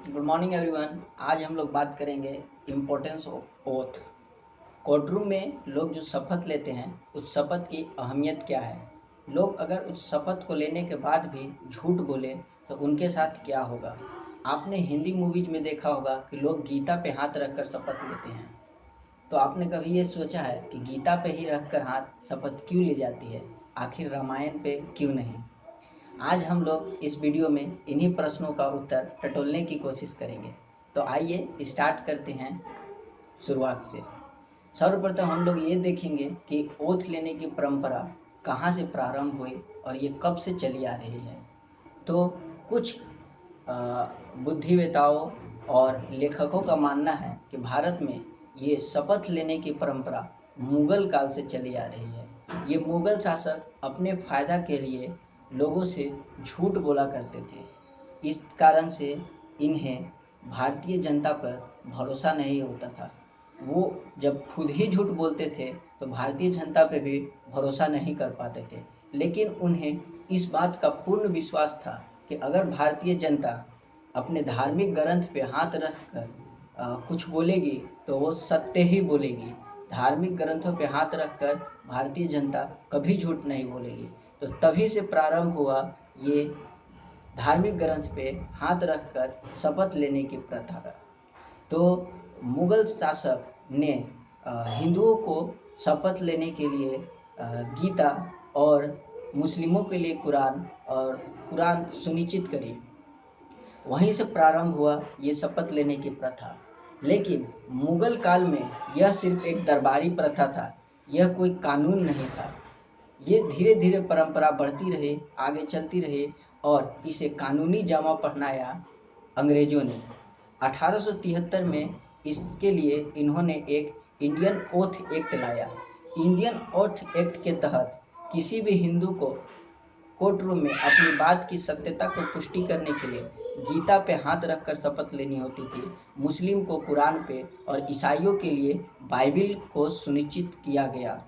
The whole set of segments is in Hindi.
Good morning everyone. आज हम लोग बात करेंगे इम्पोर्टेंस ऑफ ओथ। कोर्टरूम में लोग जो शपथ लेते हैं उस शपथ की अहमियत क्या है। लोग अगर उस शपथ को लेने के बाद भी झूठ बोले तो उनके साथ क्या होगा। आपने हिंदी मूवीज में देखा होगा कि लोग गीता पे हाथ रखकर शपथ लेते हैं। तो आपने कभी ये सोचा है कि गीता पे ही रखकर हाथ शपथ क्यों ली जाती है, आखिर रामायण पे क्यों नहीं। आज हम लोग इस वीडियो में इन्हीं प्रश्नों का उत्तर टटोलने की कोशिश करेंगे। तो आइए स्टार्ट करते हैं शुरुआत से। सर्वप्रथम हम लोग ये देखेंगे कि ओथ लेने की परंपरा कहाँ से प्रारंभ हुई और ये कब से चली आ रही है। तो कुछ बुद्धिवेताओं और लेखकों का मानना है कि भारत में ये शपथ लेने की परंपरा मुगल काल से चली आ रही है। ये मुगल शासक अपने फायदा के लिए लोगों से झूठ बोला करते थे। इस कारण से इन्हें भारतीय जनता पर भरोसा नहीं होता था। वो जब खुद ही झूठ बोलते थे तो भारतीय जनता पे भी भरोसा नहीं कर पाते थे। लेकिन उन्हें इस बात का पूर्ण विश्वास था कि अगर भारतीय जनता अपने धार्मिक ग्रंथ पे हाथ रखकर कुछ बोलेगी तो वो सत्य ही बोलेगी। धार्मिक ग्रंथों पे हाथ रखकर भारतीय जनता कभी झूठ नहीं बोलेगी। तो तभी से प्रारंभ हुआ ये धार्मिक ग्रंथ पे हाथ रखकर शपथ लेने की प्रथा का। तो मुगल शासक ने हिंदुओं को शपथ लेने के लिए गीता और मुस्लिमों के लिए कुरान सुनिश्चित करी। वहीं से प्रारंभ हुआ ये शपथ लेने की प्रथा। लेकिन मुगल काल में यह सिर्फ एक दरबारी प्रथा था, यह कोई कानून नहीं था। ये धीरे धीरे परंपरा बढ़ती रही, आगे चलती रही और इसे कानूनी जामा पहनाया अंग्रेजों ने। 1873 में इसके लिए इन्होंने एक इंडियन ओथ एक्ट लाया। इंडियन ओथ एक्ट के तहत किसी भी हिंदू को कोर्ट रूम में अपनी बात की सत्यता को पुष्टि करने के लिए गीता पे हाथ रखकर शपथ लेनी होती थी। मुस्लिम को कुरान पे और ईसाइयों के लिए बाइबिल को सुनिश्चित किया गया।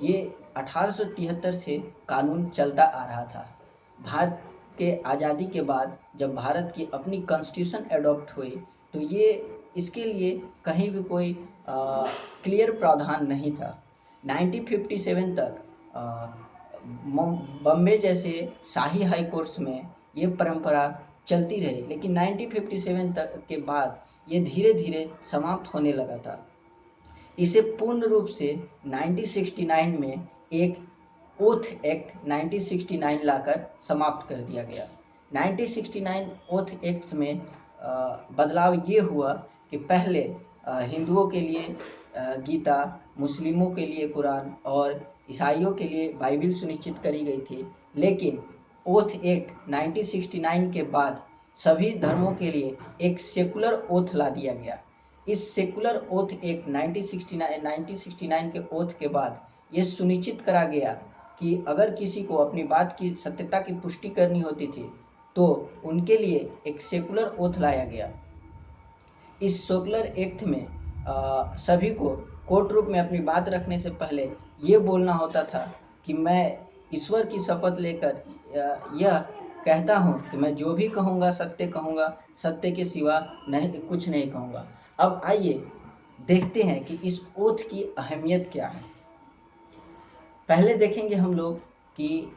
ये 1873 से कानून चलता आ रहा था। भारत के आज़ादी के बाद जब भारत की अपनी कॉन्स्टिट्यूशन एडॉप्ट हुई तो ये इसके लिए कहीं भी कोई क्लियर प्रावधान नहीं था। 1957 तक बॉम्बे जैसे शाही हाई कोर्ट्स में ये परंपरा चलती रही। लेकिन 1957 तक के बाद ये धीरे धीरे समाप्त होने लगा था। इसे पूर्ण रूप से 1969 में एक ओथ एक्ट 1969 लाकर समाप्त कर दिया गया। 1969 ओथ एक्ट में बदलाव ये हुआ कि पहले हिंदुओं के लिए गीता, मुस्लिमों के लिए कुरान और ईसाइयों के लिए बाइबिल सुनिश्चित करी गई थी। लेकिन ओथ एक्ट 1969 के बाद सभी धर्मों के लिए एक सेकुलर ओथ ला दिया गया। इस सेकुलर ओथ एक्ट 1969 के ओथ के बाद ये सुनिश्चित करा गया कि अगर किसी को अपनी बात की सत्यता की पुष्टि करनी होती थी तो उनके लिए एक सेकुलर ओथ लाया गया। इस सेकुलर एक्ट में सभी को कोर्ट रूम में अपनी बात रखने से पहले ये बोलना होता था कि मैं ईश्वर की शपथ लेकर यह कहता हूँ कि मैं जो भी कहूँगा सत्य कहूँगा, सत्य के सिवा नहीं कुछ नहीं कहूँगा। अब आइए देखते हैं कि इस ओथ की अहमियत क्या है। पहले देखेंगे हम लोग कि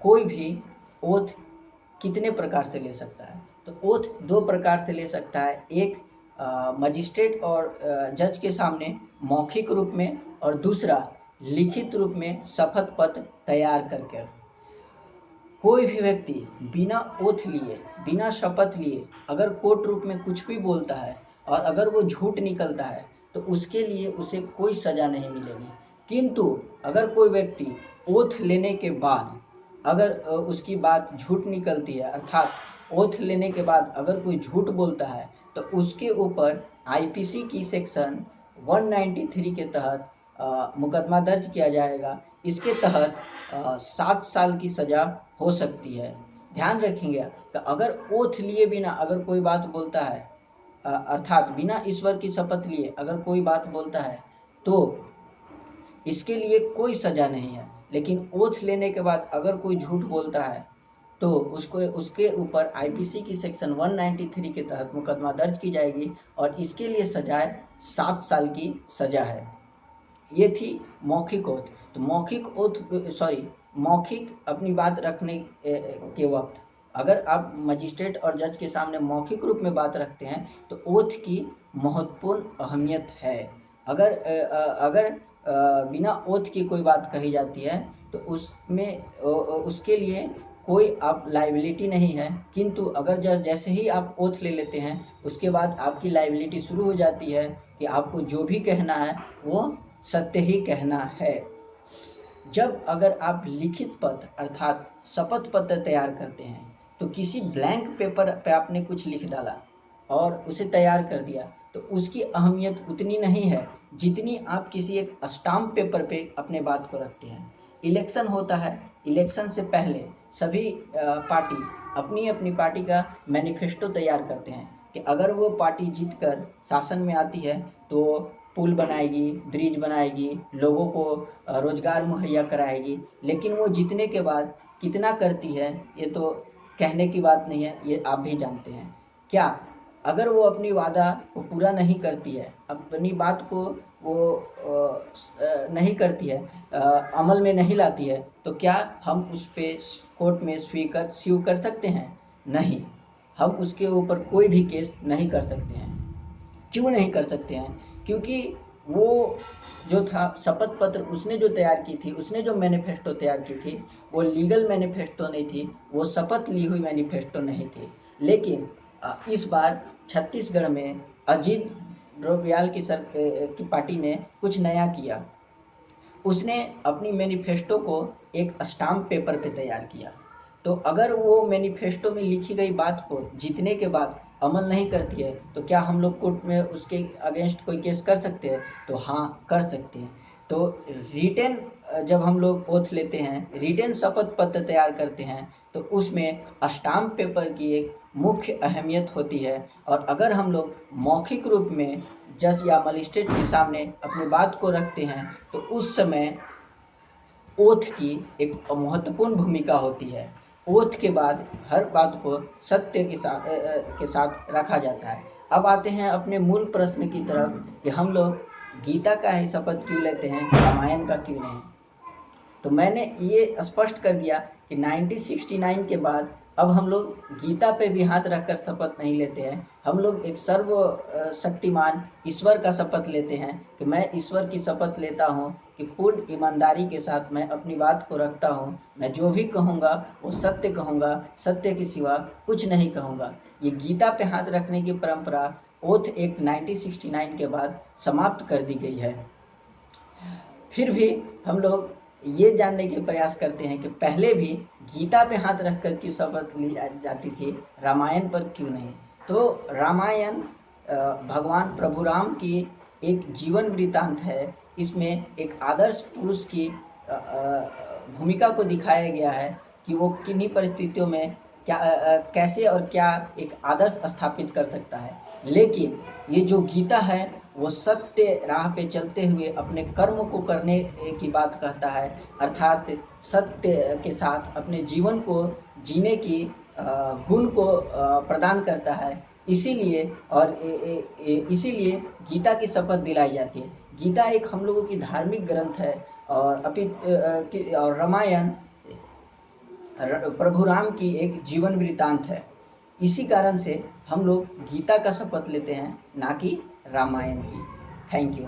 कोई भी ओथ कितने प्रकार से ले सकता है। तो ओथ दो प्रकार से ले सकता है। एक मजिस्ट्रेट और जज के सामने मौखिक रूप में और दूसरा लिखित रूप में शपथ पत्र तैयार करके। कोई भी व्यक्ति बिना ओथ लिए, बिना शपथ लिए अगर कोर्ट रूप में कुछ भी बोलता है और अगर वो झूठ निकलता है तो उसके लिए उसे कोई सजा नहीं मिलेगी। किंतु अगर कोई व्यक्ति ओथ लेने के बाद अगर उसकी बात झूठ निकलती है, अर्थात ओथ लेने के बाद अगर कोई झूठ बोलता है तो उसके ऊपर आईपीसी की सेक्शन 193 के तहत मुकदमा दर्ज किया जाएगा। इसके तहत 7 साल की सजा हो सकती है। ध्यान रखेंगे कि अगर ओथ लिए बिना अगर कोई बात बोलता है, अर्थात बिना ईश्वर की शपथ लिए अगर कोई बात बोलता है तो इसके लिए कोई सजा नहीं है। लेकिन ओथ लेने के बाद अगर कोई झूठ बोलता है तो उसको उसके ऊपर आईपीसी की सेक्शन 193 के तहत मुकदमा दर्ज की जाएगी और इसके लिए सजाए 7 साल की सजा है। ये थी मौखिक ओथ। तो मौखिक अपनी बात रखने के वक्त अगर आप मजिस्ट्रेट और जज के सामने मौखिक रूप में बात रखते हैं तो ओथ की महत्वपूर्ण अहमियत है। अगर बिना ओथ की कोई बात कही जाती है तो उसमें उसके लिए कोई आप लाइबिलिटी नहीं है, किंतु अगर जैसे ही आप ओथ ले लेते हैं उसके बाद आपकी लाइबिलिटी शुरू हो जाती है कि आपको जो भी कहना है वो सत्य ही कहना है। जब अगर आप लिखित पत्र अर्थात शपथ पत्र तैयार करते हैं तो किसी ब्लैंक पेपर पे आपने कुछ लिख डाला और उसे तैयार कर दिया तो उसकी अहमियत उतनी नहीं है जितनी आप किसी एक स्टाम्प पेपर पे अपने बात को रखते हैं। इलेक्शन होता है, इलेक्शन से पहले सभी पार्टी अपनी अपनी पार्टी का मैनिफेस्टो तैयार करते हैं कि अगर वो पार्टी जीतकर शासन में आती है तो पुल बनाएगी, ब्रिज बनाएगी, लोगों को रोजगार मुहैया कराएगी। लेकिन वो जीतने के बाद कितना करती है ये तो कहने की बात नहीं है, ये आप भी जानते हैं। क्या अगर वो अपनी वादा को पूरा नहीं करती है, अपनी बात को वो नहीं करती है, अमल में नहीं लाती है, तो क्या हम उस पे कोर्ट में स्यू कर सकते हैं? नहीं, हम उसके ऊपर कोई भी केस नहीं कर सकते हैं। क्यों नहीं कर सकते हैं? क्योंकि वो जो था शपथ पत्र उसने जो तैयार की थी, उसने जो मैनिफेस्टो तैयार की थी वो लीगल मैनिफेस्टो नहीं थी, वो शपथ ली हुई मैनिफेस्टो नहीं थी। लेकिन इस बार छत्तीसगढ़ में अजीत डोभाल की पार्टी ने कुछ नया किया। उसने अपनी मैनिफेस्टो को एक स्टाम्प पेपर पे तैयार किया। तो अगर वो मैनिफेस्टो में लिखी गई बात को जीतने के बाद अमल नहीं करती है तो क्या हम लोग कोर्ट में उसके अगेंस्ट कोई केस कर सकते हैं? तो हाँ, कर सकते हैं। तो रिटेन जब हम लोग ओथ लेते हैं, रिटेन शपथ पत्र तैयार करते हैं तो उसमें स्टाम्प पेपर की एक मुख्य अहमियत होती है। और अगर हम लोग मौखिक रूप में जज या मजिस्ट्रेट के सामने अपनी बात को रखते हैं तो उस समय ओथ की एक महत्वपूर्ण भूमिका होती है। ओथ के बाद हर बात को सत्य के साथ रखा जाता है। अब आते हैं अपने मूल प्रश्न की तरफ कि हम लोग गीता का ही शपथ क्यों लेते हैं, रामायण का क्यों नहीं? तो मैंने ये स्पष्ट कर दिया कि 1969 के बाद अब हम लोग गीता पे भी हाथ रखकर शपथ नहीं लेते हैं। हम लोग एक सर्व शक्तिमान ईश्वर का शपथ लेते हैं कि मैं ईश्वर की शपथ लेता हूँ कि पूर्ण ईमानदारी के साथ मैं अपनी बात को रखता हूँ। मैं जो भी कहूँगा वो सत्य कहूँगा, सत्य के सिवा कुछ नहीं कहूँगा। ये गीता पे हाथ रखने की परंपरा ओथ एक्ट 1969 के बाद समाप्त कर दी गई है। फिर भी हम लोग ये जानने के प्रयास करते हैं कि पहले भी गीता पे हाथ रखकर क्यों शपथ ली जाती थी, रामायण पर क्यों नहीं? तो रामायण भगवान प्रभु राम की एक जीवन वृत्तांत है। इसमें एक आदर्श पुरुष की भूमिका को दिखाया गया है कि वो किन्हीं परिस्थितियों में कैसे और क्या एक आदर्श स्थापित कर सकता है। लेकिन ये जो गीता है वो सत्य राह पे चलते हुए अपने कर्म को करने की बात कहता है, अर्थात सत्य के साथ अपने जीवन को जीने की गुण को प्रदान करता है। इसीलिए गीता की शपथ दिलाई जाती है। गीता एक हम लोगों की धार्मिक ग्रंथ है और रामायण प्रभु राम की एक जीवन वृत्तांत है। इसी कारण से हम लोग गीता का शपथ लेते हैं, ना कि रामायण की। Thank you.